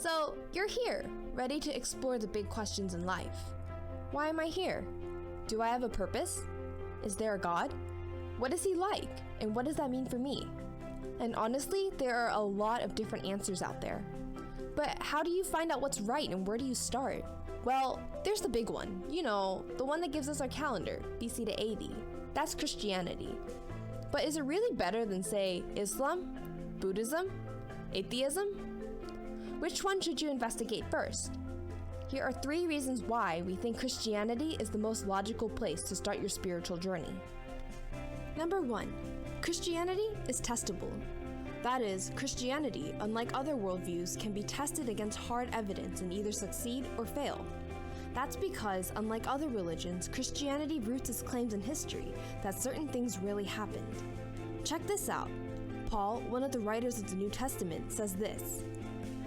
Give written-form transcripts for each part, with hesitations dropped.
So, you're here, ready to explore the big questions in life. Why am I here? Do I have a purpose? Is there a God? What is he like? And what does that mean for me? And honestly, there are a lot of different answers out there. But how do you find out what's right and where do you start? Well, there's the big one. You know, the one that gives us our calendar, BC to AD. That's Christianity. But is it really better than, say, Islam, Buddhism, atheism? Which one should you investigate first? Here are 3 reasons why we think Christianity is the most logical place to start your spiritual journey. Number 1, Christianity is testable. That is, Christianity, unlike other worldviews, can be tested against hard evidence and either succeed or fail. That's because, unlike other religions, Christianity roots its claims in history that certain things really happened. Check this out. Paul, one of the writers of the New Testament, says this,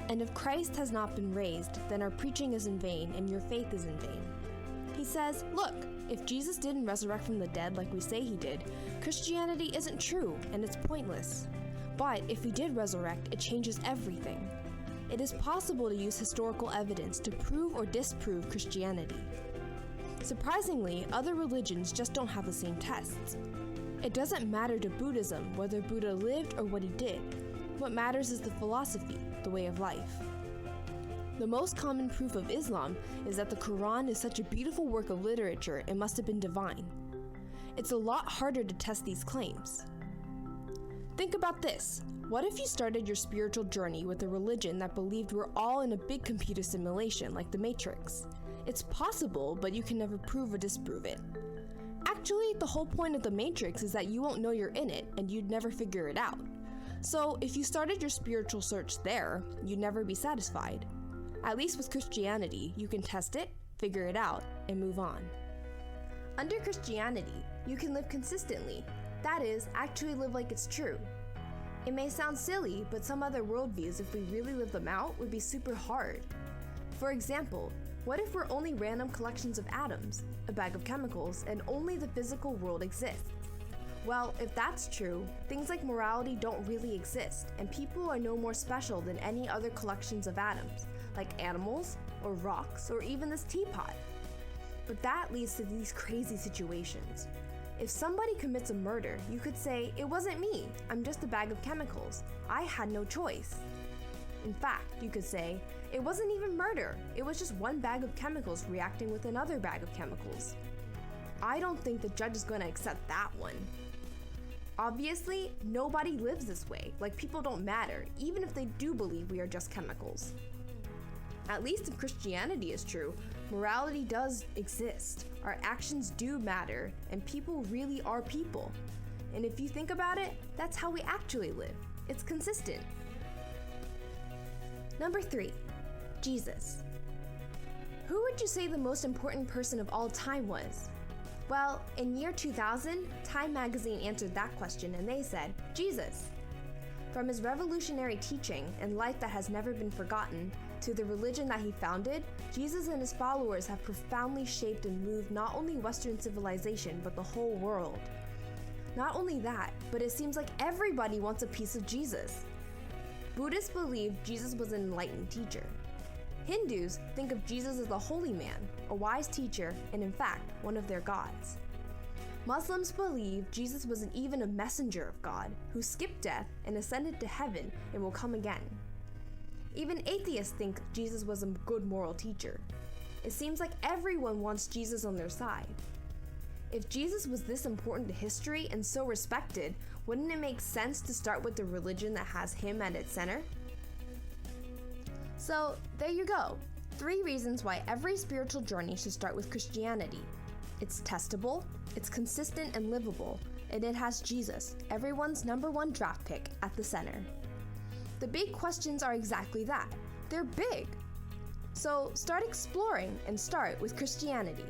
"And if Christ has not been raised, then our preaching is in vain and your faith is in vain." He says, look, if Jesus didn't resurrect from the dead like we say he did, Christianity isn't true and it's pointless. But if he did resurrect, it changes everything. It is possible to use historical evidence to prove or disprove Christianity. Surprisingly, other religions just don't have the same tests. It doesn't matter to Buddhism whether Buddha lived or what he did. What matters is the philosophy, the way of life. The most common proof of Islam is that the Quran is such a beautiful work of literature it must have been divine. It's a lot harder to test these claims. Think about this. What if you started your spiritual journey with a religion that believed we're all in a big computer simulation like the Matrix? It's possible, but you can never prove or disprove it. Actually, the whole point of the Matrix is that you won't know you're in it and you'd never figure it out. So if you started your spiritual search there, you'd never be satisfied. At least with Christianity, you can test it, figure it out, and move on. Under Christianity, you can live consistently. That is, actually live like it's true. It may sound silly, but some other worldviews, if we really live them out, would be super hard. For example, what if we're only random collections of atoms, a bag of chemicals, and only the physical world exists? Well, if that's true, things like morality don't really exist, and people are no more special than any other collections of atoms, like animals, or rocks, or even this teapot. But that leads to these crazy situations. If somebody commits a murder, you could say, it wasn't me, I'm just a bag of chemicals. I had no choice. In fact, you could say, it wasn't even murder, it was just one bag of chemicals reacting with another bag of chemicals. I don't think the judge is going to accept that one. Obviously, nobody lives this way, like people don't matter, even if they do believe we are just chemicals. At least if Christianity is true, morality does exist. Our actions do matter, and people really are people. And if you think about it, that's how we actually live. It's consistent. Number 3, Jesus. Who would you say the most important person of all time was? Well, in year 2000, Time magazine answered that question and they said, Jesus. From his revolutionary teaching and life that has never been forgotten, to the religion that he founded, Jesus and his followers have profoundly shaped and moved not only Western civilization, but the whole world. Not only that, but it seems like everybody wants a piece of Jesus. Buddhists believe Jesus was an enlightened teacher. Hindus think of Jesus as a holy man, a wise teacher, and in fact, one of their gods. Muslims believe Jesus wasn't even a messenger of God, who skipped death and ascended to heaven and will come again. Even atheists think Jesus was a good moral teacher. It seems like everyone wants Jesus on their side. If Jesus was this important to history and so respected, wouldn't it make sense to start with the religion that has him at its center? So, there you go. 3 reasons why every spiritual journey should start with Christianity. It's testable, it's consistent and livable, and it has Jesus, everyone's number 1 draft pick, at the center. The big questions are exactly that. They're big. So start exploring and start with Christianity.